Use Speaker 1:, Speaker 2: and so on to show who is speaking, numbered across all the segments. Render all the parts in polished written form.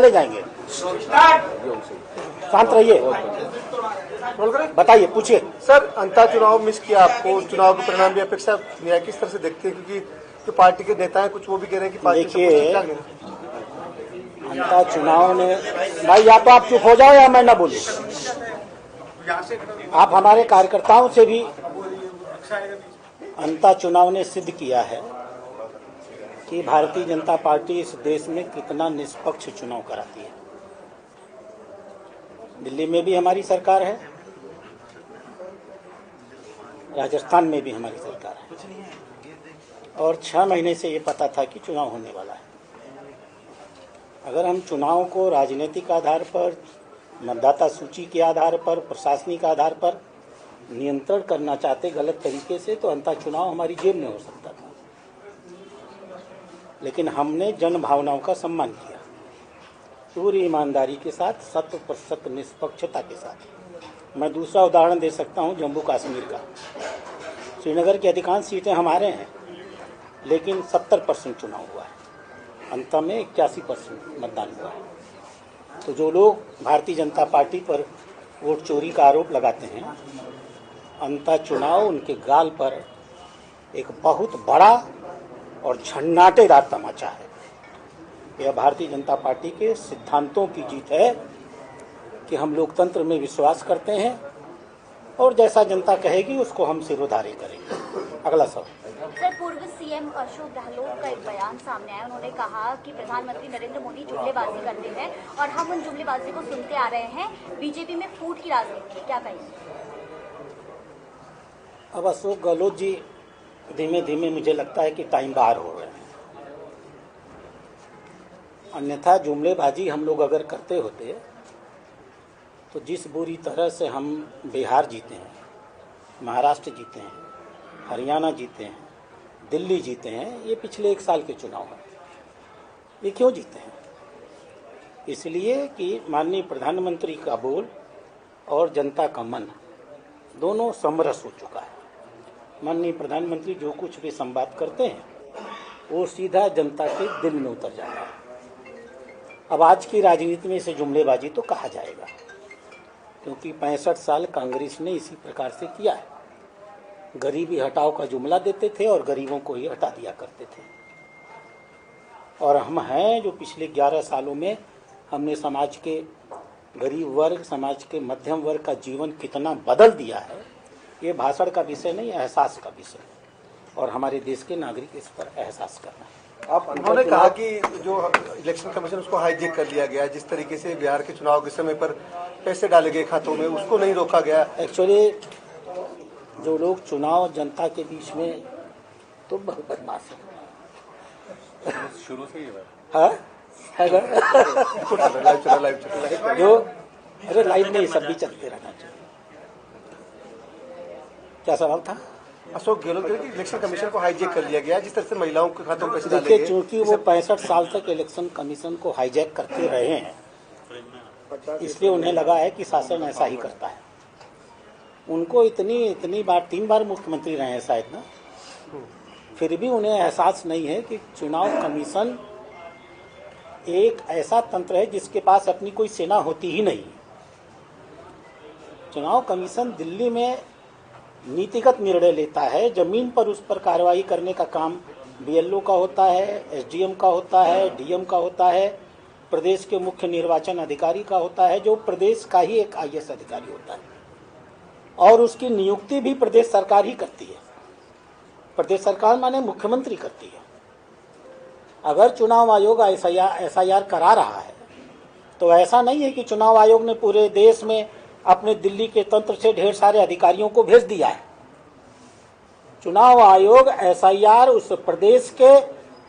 Speaker 1: चले जाएंगे। शांत रहिए, बताइए, पूछिए।
Speaker 2: सर, अंतर चुनाव मिस किया आपको, चुनाव के परिणाम भी अपेक्षा न्याय किस तरह से देखते हैं, क्योंकि जो पार्टी के नेता हैं कुछ वो भी कह रहे हैं कि पार्टी
Speaker 1: देखिए, अंतर चुनाव ने, भाई या तो आप चुप हो जाओ या मैं ना बोलूं। आप हमारे कार्यकर्ताओं से भी, अंतर चुनाव ने सिद्ध किया है कि भारतीय जनता पार्टी इस देश में कितना निष्पक्ष चुनाव कराती है। दिल्ली में भी हमारी सरकार है, राजस्थान में भी हमारी सरकार है, और 6 महीने से ये पता था कि चुनाव होने वाला है। अगर हम चुनाव को राजनीतिक आधार पर, मतदाता सूची के आधार पर, प्रशासनिक आधार पर नियंत्रण करना चाहते गलत तरीके से, तो अंतर चुनाव हमारी जेब में हो सकता था। लेकिन हमने जन भावनाओं का सम्मान किया, पूरी ईमानदारी के साथ, 100% निष्पक्षता के साथ। मैं दूसरा उदाहरण दे सकता हूं जम्मू कश्मीर का। श्रीनगर की अधिकांश सीटें हमारे हैं, लेकिन 70% चुनाव हुआ है, अंत में 81% मतदान हुआ है। तो जो लोग भारतीय जनता पार्टी पर वोट चोरी का आरोप लगाते हैं, अंतर चुनाव उनके गाल पर एक बहुत बड़ा और झन्नाटेदार तमाचा है। यह भारतीय जनता पार्टी के सिद्धांतों की जीत है कि हम लोकतंत्र में विश्वास करते हैं और जैसा जनता कहेगी उसको हम सिरोधार्य करेंगे। अगला सवाल।
Speaker 3: सर, पूर्व सीएम अशोक गहलोत का एक बयान सामने आया। उन्होंने कहा कि प्रधानमंत्री नरेंद्र मोदी जुमलेबाजी करते हैं और हम उन जुमलेबाजी को सुनते आ रहे हैं। बीजेपी में फूट की राजनीति, क्या कहेंगे?
Speaker 1: अब अशोक गहलोत जी धीमे धीमे मुझे लगता है कि टाइम बाहर हो रहे हैं। अन्यथा जुमलेबाजी हम लोग अगर करते होते तो जिस बुरी तरह से हम बिहार जीते हैं, महाराष्ट्र जीते हैं, हरियाणा जीते हैं, दिल्ली जीते हैं, ये पिछले 1 साल के चुनाव में। ये क्यों जीते हैं? इसलिए कि माननीय प्रधानमंत्री का बोल और जनता का मन दोनों समरस हो चुका है। माननीय प्रधानमंत्री जो कुछ भी संवाद करते हैं वो सीधा जनता के दिल में उतर जाता है। अब आज की राजनीति में इसे जुमलेबाजी तो कहा जाएगा, क्योंकि 65 साल कांग्रेस ने इसी प्रकार से किया है। गरीबी हटाओ का जुमला देते थे और गरीबों को ही हटा दिया करते थे। और हम हैं जो पिछले 11 सालों में हमने समाज के गरीब वर्ग, समाज के मध्यम वर्ग का जीवन कितना बदल दिया है, ये भाषण का विषय नहीं, एहसास का विषय है। और हमारे देश के नागरिक इस पर एहसास करना है।
Speaker 2: उन्होंने कहा कि जो इलेक्शन कमीशन उसको हाईजेक कर लिया गया, जिस तरीके से बिहार के चुनाव के समय पर पैसे डाले गए खातों में, उसको नहीं रोका गया।
Speaker 1: एक्चुअली जो लोग चुनाव जनता के बीच में, तो बहुत बदमाश है शुरू से ही है जो, अरे लाइव नहीं, सब भी चलते रहना चाहिए। क्या सवाल था?
Speaker 2: अशोक गहलोत कह रहे कि इलेक्शन कमीशन को हाईजेक कर लिया गया, जिस तरह से महिलाओं के खातों में पैसे डाले गए।
Speaker 1: देखिए, चूंकि वो 65 साल तक इलेक्शन कमीशन को हाईजैक करते रहे हैं, इसलिए उन्हें लगा है कि शासन ऐसा ही करता है। उनको इतनी बार, 3 बार मुख्यमंत्री रहे हैं शायद ना, फिर भी उन्हें एहसास नहीं है कि चुनाव कमीशन एक ऐसा तंत्र है जिसके पास अपनी कोई सेना होती ही नहीं। चुनाव कमीशन दिल्ली में नीतिगत निर्णय लेता है, जमीन पर उस पर कार्रवाई करने का काम बीएलओ का होता है, एसडीएम का होता है, डीएम का होता है, प्रदेश के मुख्य निर्वाचन अधिकारी का होता है, जो प्रदेश का ही एक आईएएस अधिकारी होता है, और उसकी नियुक्ति भी प्रदेश सरकार ही करती है। प्रदेश सरकार माने मुख्यमंत्री करती है। अगर चुनाव आयोग एसआईआर करा रहा है तो ऐसा नहीं है कि चुनाव आयोग ने पूरे देश में अपने दिल्ली के तंत्र से ढेर सारे अधिकारियों को भेज दिया है। चुनाव आयोग एसआईआर उस प्रदेश के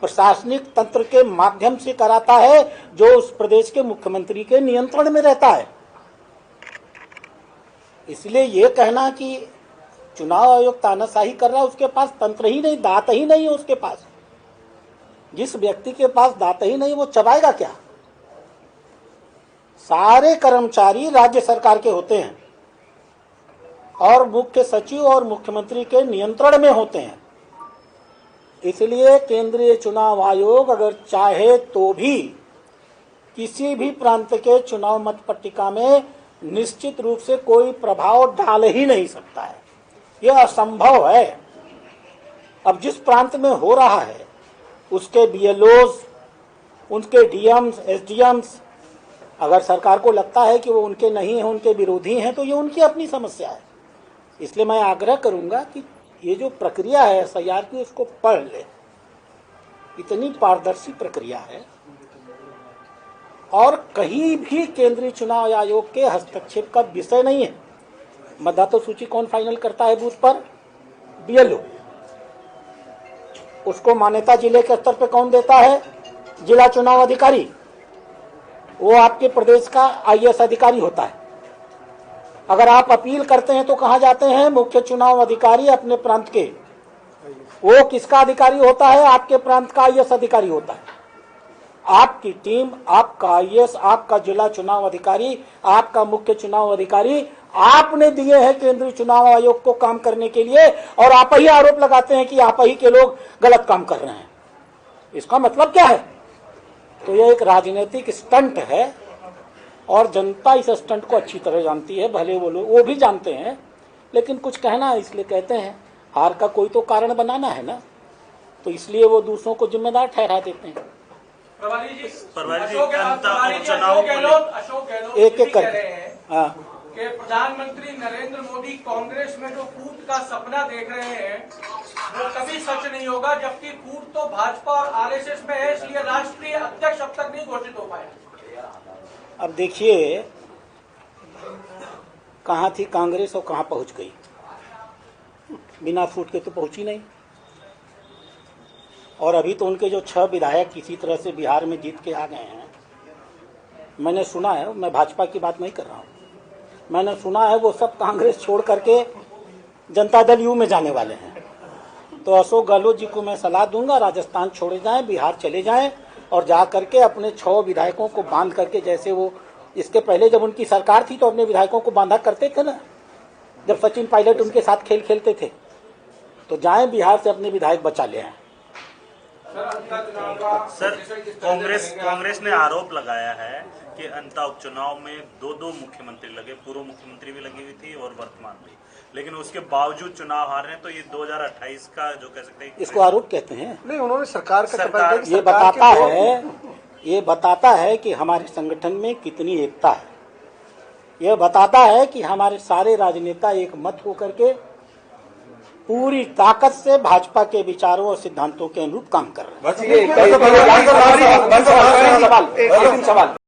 Speaker 1: प्रशासनिक तंत्र के माध्यम से कराता है जो उस प्रदेश के मुख्यमंत्री के नियंत्रण में रहता है। इसलिए ये कहना कि चुनाव आयोग तानाशाही कर रहा है, उसके पास तंत्र ही नहीं, दांत ही नहीं है उसके पास। जिस व्यक्ति के पास दांत ही नहीं, वो चबाएगा क्या? सारे कर्मचारी राज्य सरकार के होते हैं और मुख्य सचिव और मुख्यमंत्री के नियंत्रण में होते हैं। इसलिए केंद्रीय चुनाव आयोग अगर चाहे तो भी किसी भी प्रांत के चुनाव मत पट्टिका में निश्चित रूप से कोई प्रभाव डाल ही नहीं सकता है, यह असंभव है। अब जिस प्रांत में हो रहा है उसके बीएलओज, उनके डीएम्स, एसडीएम्स, अगर सरकार को लगता है कि वो उनके नहीं हैं, उनके विरोधी हैं, तो ये उनकी अपनी समस्या है। इसलिए मैं आग्रह करूंगा कि ये जो प्रक्रिया है एसआईआर की, उसको पढ़ ले। इतनी पारदर्शी प्रक्रिया है और कहीं भी केंद्रीय चुनाव आयोग के हस्तक्षेप का विषय नहीं है। मतदाता सूची कौन फाइनल करता है बूथ पर? बीएलओ। उसको मान्यता जिले के स्तर पे कौन देता है? जिला चुनाव अधिकारी। वो आपके प्रदेश का आईएएस अधिकारी होता है। अगर आप अपील करते हैं तो कहां जाते हैं? मुख्य चुनाव अधिकारी अपने प्रांत के। वो किसका अधिकारी होता है? आपके प्रांत का आईएएस अधिकारी होता है। आपकी टीम, आपका आईएएस, आपका जिला चुनाव अधिकारी, आपका मुख्य चुनाव अधिकारी आपने दिए हैं केंद्रीय चुनाव आयोग को काम करने के लिए, और आप ही आरोप लगाते हैं कि आप ही के लोग गलत काम कर रहे हैं। इसका मतलब क्या है? तो यह एक राजनीतिक स्टंट है और जनता इस स्टंट को अच्छी तरह जानती है। भले वो लोग वो भी जानते हैं, लेकिन कुछ कहना है इसलिए कहते हैं। हार का कोई तो कारण बनाना है ना, तो इसलिए वो दूसरों को जिम्मेदार ठहरा देते हैं। एक एक कर
Speaker 4: कि प्रधानमंत्री नरेंद्र मोदी कांग्रेस में जो फूट का सपना देख रहे हैं वो कभी सच नहीं होगा, जबकि फूट तो भाजपा और आरएसएस में है, इसलिए राष्ट्रीय अध्यक्ष अब तक नहीं घोषित हो पाया।
Speaker 1: अब देखिए कहां थी कांग्रेस और कहां पहुंच गई। बिना फूट के तो पहुंची नहीं। और अभी तो उनके जो 6 विधायक किसी तरह से बिहार में जीत के आ गए हैं। मैंने सुना है, मैं भाजपा की बात नहीं कर रहा हूं, मैंने सुना है वो सब कांग्रेस छोड़ करके जनता दल यू में जाने वाले हैं। तो अशोक गहलोत जी को मैं सलाह दूंगा, राजस्थान छोड़े जाएं, बिहार चले जाएं और जा करके अपने 6 विधायकों को बांध करके, जैसे वो इसके पहले जब उनकी सरकार थी तो अपने विधायकों को बांधा करते थे ना, जब सचिन पायलट उनके साथ खेल खेलते थे। तो जाएं बिहार से अपने विधायक बचा ले आए।
Speaker 5: सर, कांग्रेस ने आरोप लगाया है कि अंता उपचुनाव में 2 मुख्यमंत्री लगे, पूर्व मुख्यमंत्री भी लगी हुई थी और वर्तमान भी, लेकिन उसके बावजूद चुनाव हार रहे हैं। तो ये 2028 का जो कह सकते हैं, इसको
Speaker 1: आरोप कहते हैं।
Speaker 2: नहीं, उन्होंने सरकार
Speaker 1: ये बताता है कि हमारे संगठन में कितनी एकता है। यह बताता है कि हमारे सारे राजनेता एक मत होकर के पूरी ताकत से भाजपा के विचारों और सिद्धांतों के अनुरूप काम कर रहे हैं। सवाल